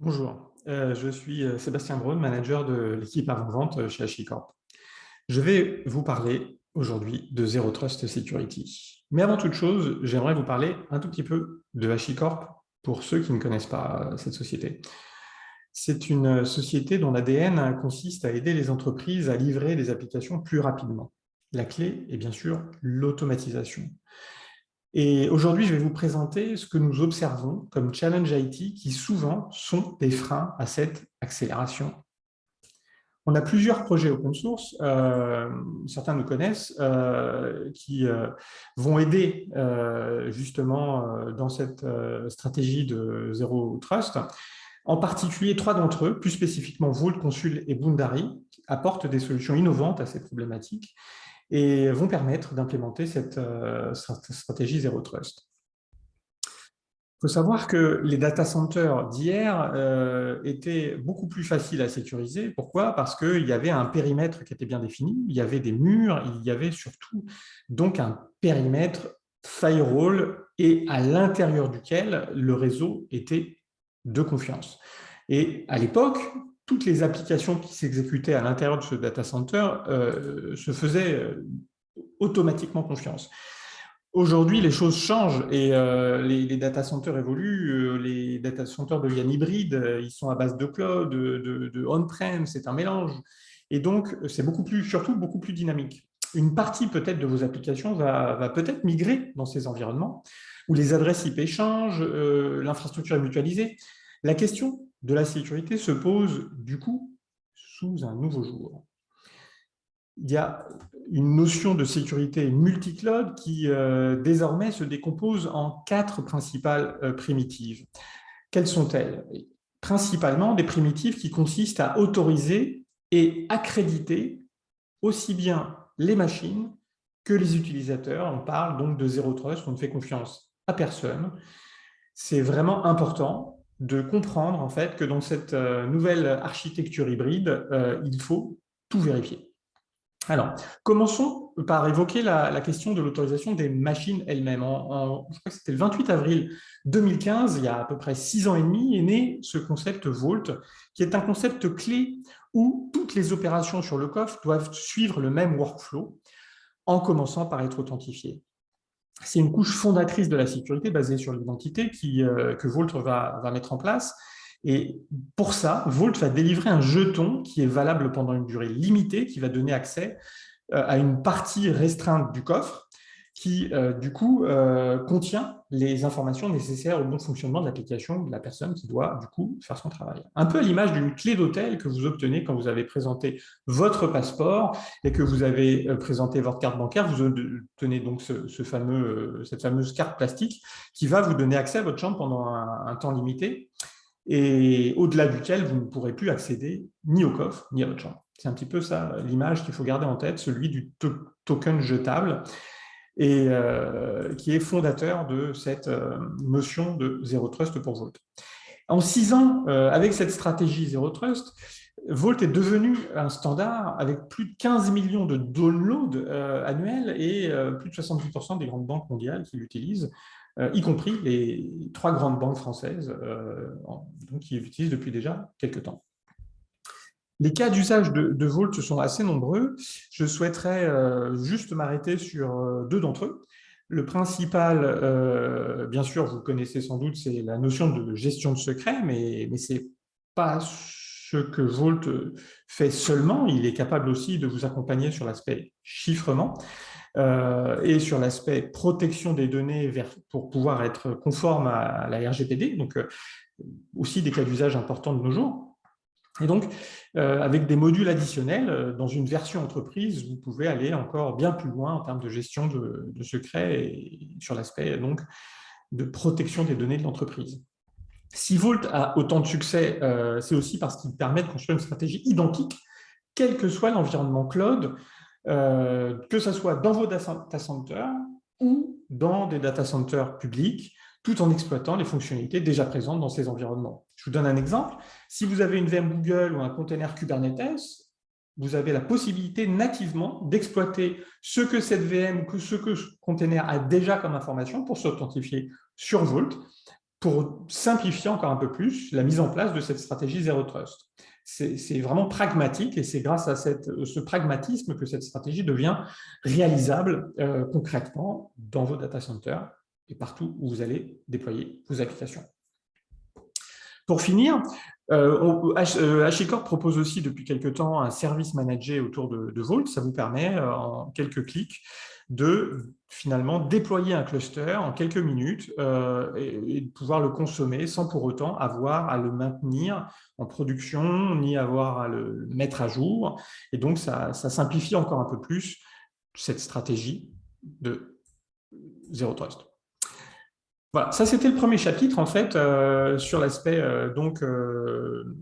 Bonjour, je suis Sébastien Braun, manager de l'équipe avant-vente chez HashiCorp. Je vais vous parler aujourd'hui de Zero Trust Security. Mais avant toute chose, j'aimerais vous parler un tout petit peu de HashiCorp pour ceux qui ne connaissent pas cette société. C'est une société dont l'ADN consiste à aider les entreprises à livrer des applications plus rapidement. La clé est bien sûr l'automatisation. Et aujourd'hui, je vais vous présenter ce que nous observons comme challenge IT qui souvent sont des freins à cette accélération. On a plusieurs projets open source, certains nous connaissent, qui vont aider justement dans cette stratégie de Zero Trust. En particulier, trois d'entre eux, plus spécifiquement Vault, Consul et Boundary, apportent des solutions innovantes à ces problématiques et vont permettre d'implémenter cette stratégie Zero Trust. Il faut savoir que les data centers d'hier étaient beaucoup plus faciles à sécuriser. Pourquoi? Parce qu'il y avait un périmètre qui était bien défini, il y avait des murs, il y avait surtout donc un périmètre firewall et à l'intérieur duquel le réseau était de confiance. Et à l'époque, toutes les applications qui s'exécutaient à l'intérieur de ce data center se faisaient automatiquement confiance. Aujourd'hui, les choses changent et les data centers évoluent. Les data centers deviennent hybrides. Ils sont à base de cloud, de on-prem, c'est un mélange. Et donc, c'est surtout beaucoup plus dynamique. Une partie peut-être de vos applications va peut-être migrer dans ces environnements où les adresses IP changent, l'infrastructure est mutualisée. La question de la sécurité se pose du coup sous un nouveau jour. Il y a une notion de sécurité multicloud qui désormais se décompose en quatre principales primitives. Quelles sont-elles? Principalement des primitives qui consistent à autoriser et accréditer aussi bien les machines que les utilisateurs. On parle donc de Zero Trust, on ne fait confiance à personne. C'est vraiment important de comprendre en fait que dans cette nouvelle architecture hybride, il faut tout vérifier. Alors, commençons par évoquer la question de l'autorisation des machines elles-mêmes. Je crois que c'était le 28 avril 2015, il y a à peu près 6 ans et demi, est né ce concept Vault, qui est un concept clé où toutes les opérations sur le coffre doivent suivre le même workflow, en commençant par être authentifiées. C'est une couche fondatrice de la sécurité basée sur l'identité que Vault va mettre en place. Et pour ça, Vault va délivrer un jeton qui est valable pendant une durée limitée, qui va donner accès à une partie restreinte du coffre qui, du coup, contient les informations nécessaires au bon fonctionnement de l'application de la personne qui doit, du coup, faire son travail. Un peu à l'image d'une clé d'hôtel que vous obtenez quand vous avez présenté votre passeport et que vous avez présenté votre carte bancaire, vous obtenez donc cette fameuse carte plastique qui va vous donner accès à votre chambre pendant un temps limité et au-delà duquel vous ne pourrez plus accéder ni au coffre ni à votre chambre. C'est un petit peu ça l'image qu'il faut garder en tête, celui du token jetable et qui est fondateur de cette notion de Zero Trust pour Vault. En 6 ans, avec cette stratégie Zero Trust, Vault est devenu un standard avec plus de 15 millions de downloads annuels et plus de 70% des grandes banques mondiales qui l'utilisent, y compris les 3 grandes banques françaises qui l'utilisent depuis déjà quelques temps. Les cas d'usage de Vault sont assez nombreux. Je souhaiterais juste m'arrêter sur 2 d'entre eux. Le principal, bien sûr, vous connaissez sans doute, c'est la notion de gestion de secret, mais ce n'est pas ce que Vault fait seulement. Il est capable aussi de vous accompagner sur l'aspect chiffrement et sur l'aspect protection des données pour pouvoir être conforme à la RGPD, donc aussi des cas d'usage importants de nos jours. Et donc, avec des modules additionnels, dans une version entreprise, vous pouvez aller encore bien plus loin en termes de gestion de secrets et sur l'aspect donc de protection des données de l'entreprise. Si Vault a autant de succès, c'est aussi parce qu'il permet de construire une stratégie identique, quel que soit l'environnement cloud, que ce soit dans vos data centers ou dans des data centers publics, tout en exploitant les fonctionnalités déjà présentes dans ces environnements. Je vous donne un exemple. Si vous avez une VM Google ou un container Kubernetes, vous avez la possibilité nativement d'exploiter ce que cette VM ou ce que ce container a déjà comme information pour s'authentifier sur Vault pour simplifier encore un peu plus la mise en place de cette stratégie Zero Trust. C'est vraiment pragmatique et c'est grâce à ce pragmatisme que cette stratégie devient réalisable concrètement dans vos data centers et partout où vous allez déployer vos applications. Pour finir, HashiCorp propose aussi depuis quelques temps un service managé autour de Vault. Ça vous permet en quelques clics de finalement déployer un cluster en quelques minutes et de pouvoir le consommer sans pour autant avoir à le maintenir en production ni avoir à le mettre à jour. Et donc, ça simplifie encore un peu plus cette stratégie de Zero Trust. Voilà, ça c'était le premier chapitre en fait sur l'aspect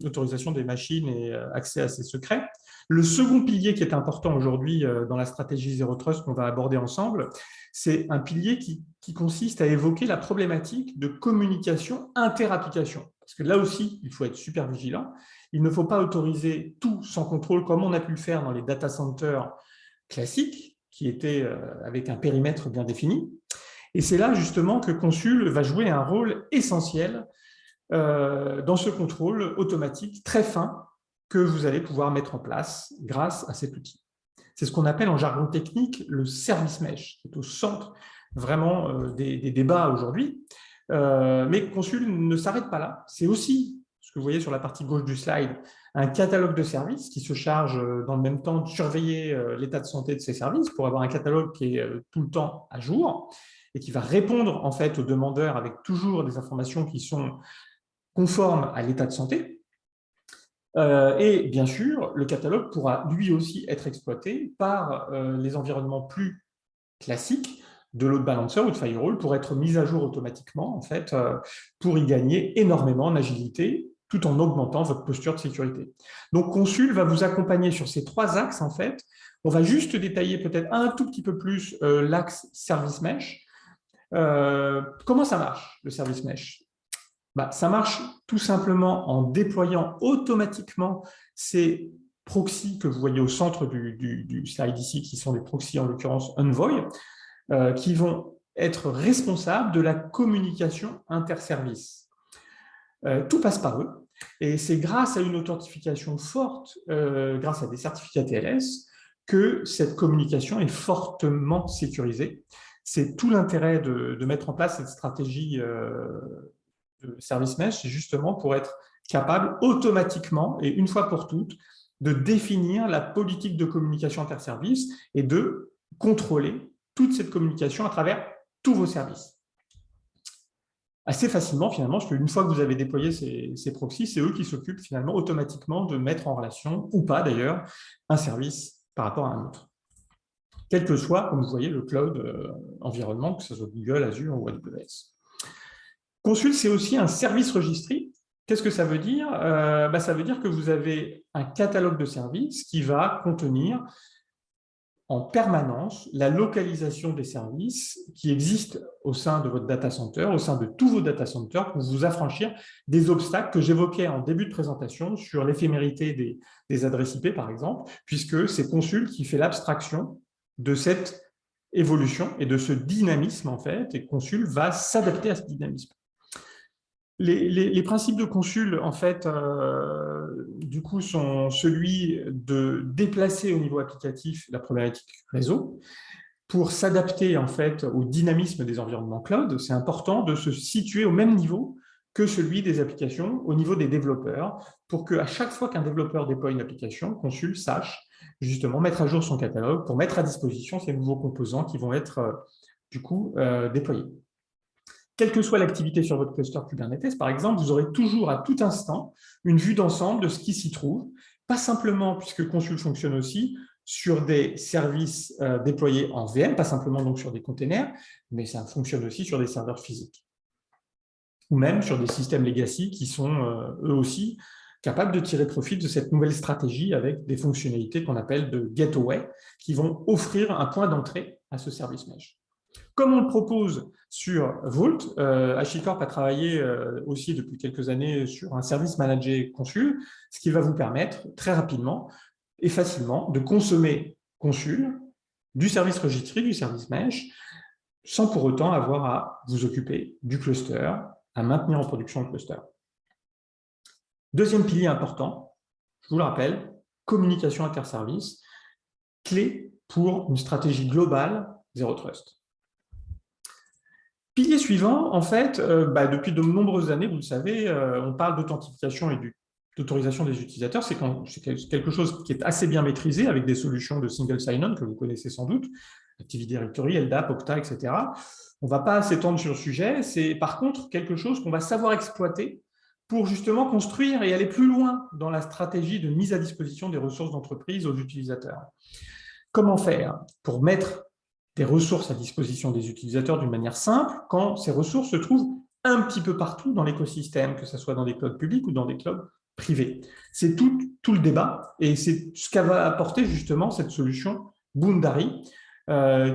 autorisation des machines et accès à ses secrets. Le second pilier qui est important aujourd'hui dans la stratégie Zero Trust qu'on va aborder ensemble, c'est un pilier qui consiste à évoquer la problématique de communication inter-application. Parce que là aussi, il faut être super vigilant. Il ne faut pas autoriser tout sans contrôle comme on a pu le faire dans les data centers classiques, qui étaient avec un périmètre bien défini. Et c'est là justement que Consul va jouer un rôle essentiel dans ce contrôle automatique très fin que vous allez pouvoir mettre en place grâce à cet outil. C'est ce qu'on appelle en jargon technique le service mesh, qui est au centre vraiment des débats aujourd'hui. Mais Consul ne s'arrête pas là. C'est aussi, ce que vous voyez sur la partie gauche du slide, un catalogue de services qui se charge dans le même temps de surveiller l'état de santé de ces services pour avoir un catalogue qui est tout le temps à jour et qui va répondre en fait aux demandeurs avec toujours des informations qui sont conformes à l'état de santé. Et bien sûr, le catalogue pourra lui aussi être exploité par les environnements plus classiques de load balancer ou de firewall pour être mis à jour automatiquement en fait, pour y gagner énormément en agilité tout en augmentant votre posture de sécurité. Donc Consul va vous accompagner sur ces trois axes en fait. On va juste détailler peut-être un tout petit peu plus l'axe service mesh. Comment ça marche, le service mesh? Ça marche tout simplement en déployant automatiquement ces proxys que vous voyez au centre du slide ici, qui sont des proxys, en l'occurrence Envoy, qui vont être responsables de la communication interservice. Tout passe par eux, et c'est grâce à une authentification forte, grâce à des certificats TLS, que cette communication est fortement sécurisée. C'est tout l'intérêt de mettre en place cette stratégie de service mesh, c'est justement pour être capable automatiquement et une fois pour toutes de définir la politique de communication interservice et de contrôler toute cette communication à travers tous vos services. Assez facilement finalement, parce qu'une fois que vous avez déployé ces proxys, c'est eux qui s'occupent finalement automatiquement de mettre en relation, ou pas d'ailleurs, un service par rapport à un autre. Quel que soit, comme vous voyez, le cloud environnement, que ce soit Google, Azure ou AWS. Consul, c'est aussi un service registré. Qu'est-ce que ça veut dire? Ça veut dire que vous avez un catalogue de services qui va contenir en permanence la localisation des services qui existent au sein de votre data center, au sein de tous vos data centers, pour vous affranchir des obstacles que j'évoquais en début de présentation sur l'éphémérité des adresses IP, par exemple, puisque c'est Consul qui fait l'abstraction de cette évolution et de ce dynamisme, en fait, et Consul va s'adapter à ce dynamisme. Les principes de Consul, en fait, du coup, sont celui de déplacer au niveau applicatif la problématique réseau pour s'adapter, en fait, au dynamisme des environnements cloud. C'est important de se situer au même niveau que celui des applications, au niveau des développeurs, pour qu'à chaque fois qu'un développeur déploie une application, Consul sache justement mettre à jour son catalogue pour mettre à disposition ces nouveaux composants qui vont être, du coup, déployés. Quelle que soit l'activité sur votre cluster Kubernetes, par exemple, vous aurez toujours à tout instant une vue d'ensemble de ce qui s'y trouve, pas simplement, puisque Consul fonctionne aussi, sur des services déployés en VM, pas simplement donc sur des containers, mais ça fonctionne aussi sur des serveurs physiques. Ou même sur des systèmes legacy qui sont eux aussi capables de tirer profit de cette nouvelle stratégie avec des fonctionnalités qu'on appelle de gateway, qui vont offrir un point d'entrée à ce service mesh. Comme on le propose sur Vault, HashiCorp a travaillé aussi depuis quelques années sur un service managé Consul, ce qui va vous permettre très rapidement et facilement de consommer Consul, du service registré, du service mesh, sans pour autant avoir à vous occuper du cluster, à maintenir en production le cluster. Deuxième pilier important, je vous le rappelle, communication interservice, clé pour une stratégie globale Zero Trust. Pilier suivant, en fait, depuis de nombreuses années, vous le savez, on parle d'authentification et d'autorisation des utilisateurs. C'est quelque chose qui est assez bien maîtrisé avec des solutions de single sign-on que vous connaissez sans doute, Active Directory, LDAP, Okta, etc. On ne va pas s'étendre sur le sujet. C'est par contre quelque chose qu'on va savoir exploiter pour justement construire et aller plus loin dans la stratégie de mise à disposition des ressources d'entreprise aux utilisateurs. Comment faire pour mettre des ressources à disposition des utilisateurs d'une manière simple quand ces ressources se trouvent un petit peu partout dans l'écosystème, que ce soit dans des clouds publics ou dans des clouds privés. C'est tout le débat et c'est ce qu'a va apporter justement cette solution Boundary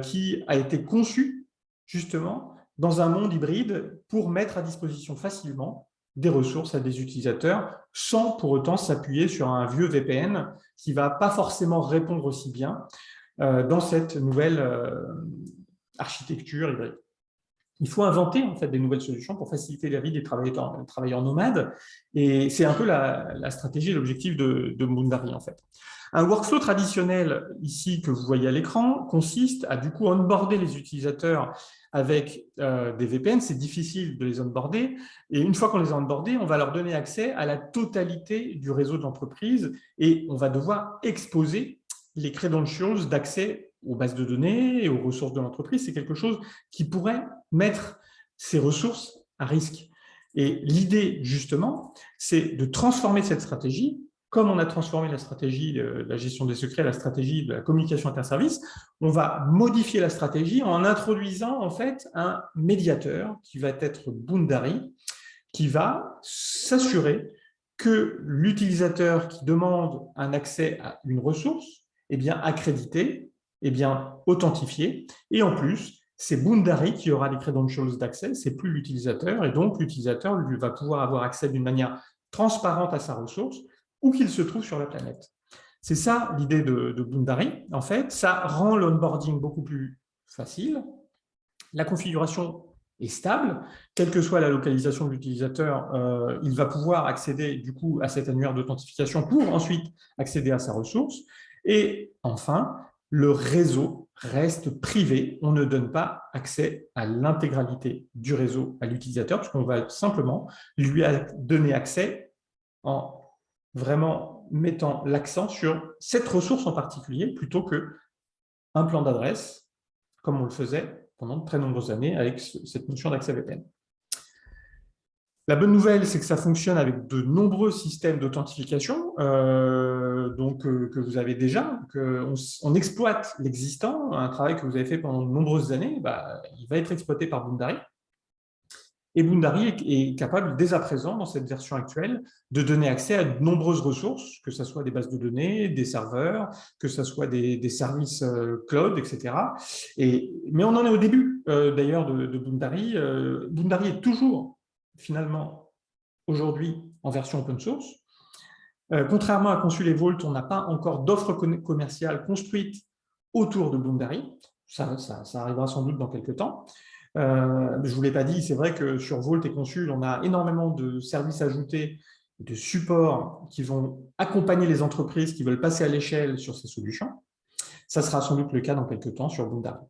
qui a été conçue justement dans un monde hybride pour mettre à disposition facilement des ressources à des utilisateurs sans pour autant s'appuyer sur un vieux VPN qui ne va pas forcément répondre aussi bien dans cette nouvelle architecture hybride. Il faut inventer en fait des nouvelles solutions pour faciliter la vie des travailleurs nomades et c'est un peu la stratégie et l'objectif de Boundary en fait. Un workflow traditionnel ici que vous voyez à l'écran consiste à du coup onboarder les utilisateurs avec des VPN. C'est difficile de les onboarder et une fois qu'on les a onboardés, on va leur donner accès à la totalité du réseau de l'entreprise et on va devoir exposer les credentials d'accès aux bases de données et aux ressources de l'entreprise. C'est quelque chose qui pourrait mettre ces ressources à risque. Et l'idée, justement, c'est de transformer cette stratégie, comme on a transformé la stratégie de la gestion des secrets, la stratégie de la communication interservice, on va modifier la stratégie en introduisant en fait un médiateur qui va être Boundary, qui va s'assurer que l'utilisateur qui demande un accès à une ressource est bien accrédité, est bien authentifié, et en plus, c'est Boundary qui aura les credentials d'accès, c'est plus l'utilisateur, et donc l'utilisateur va pouvoir avoir accès d'une manière transparente à sa ressource, où qu'il se trouve sur la planète. C'est ça l'idée de Boundary. En fait, ça rend l'onboarding beaucoup plus facile, la configuration est stable, quelle que soit la localisation de l'utilisateur, il va pouvoir accéder du coup à cet annuaire d'authentification pour ensuite accéder à sa ressource. Et enfin, le réseau reste privé. On ne donne pas accès à l'intégralité du réseau à l'utilisateur, puisqu'on va simplement lui donner accès en vraiment mettant l'accent sur cette ressource en particulier, plutôt qu'un plan d'adresse, comme on le faisait pendant de très nombreuses années avec cette notion d'accès VPN. La bonne nouvelle, c'est que ça fonctionne avec de nombreux systèmes d'authentification que vous avez déjà. On exploite l'existant, un travail que vous avez fait pendant de nombreuses années, il va être exploité par Boundary. Et Boundary est capable, dès à présent, dans cette version actuelle, de donner accès à de nombreuses ressources, que ce soit des bases de données, des serveurs, que ce soit des services cloud, etc. Mais on en est au début, d'ailleurs, de Boundary. Boundary est toujours, finalement, aujourd'hui, en version open source. Contrairement à Consul et Vault, on n'a pas encore d'offres commerciales construites autour de Boundary. Ça arrivera sans doute dans quelques temps. Je ne vous l'ai pas dit, c'est vrai que sur Vault et Consul, on a énormément de services ajoutés, de supports qui vont accompagner les entreprises qui veulent passer à l'échelle sur ces solutions. Ça sera sans doute le cas dans quelques temps sur Boundary.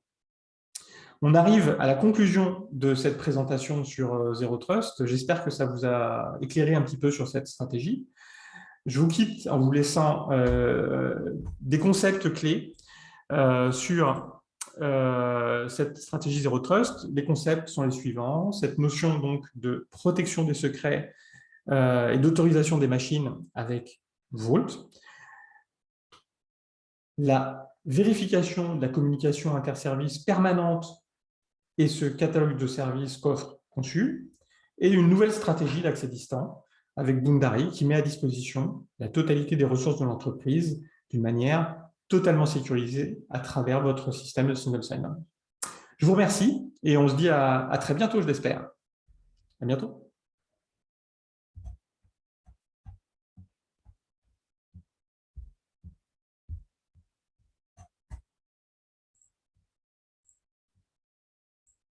On arrive à la conclusion de cette présentation sur Zero Trust. J'espère que ça vous a éclairé un petit peu sur cette stratégie. Je vous quitte en vous laissant des concepts clés sur cette stratégie Zero Trust. Les concepts sont les suivants. Cette notion donc de protection des secrets et d'autorisation des machines avec Vault. La vérification de la communication interservice permanente et ce catalogue de services qu'offre Consul. Et une nouvelle stratégie d'accès distant avec Boundary qui met à disposition la totalité des ressources de l'entreprise d'une manière totalement sécurisée à travers votre système de single sign-on. Je vous remercie et on se dit à très bientôt, je l'espère. À bientôt.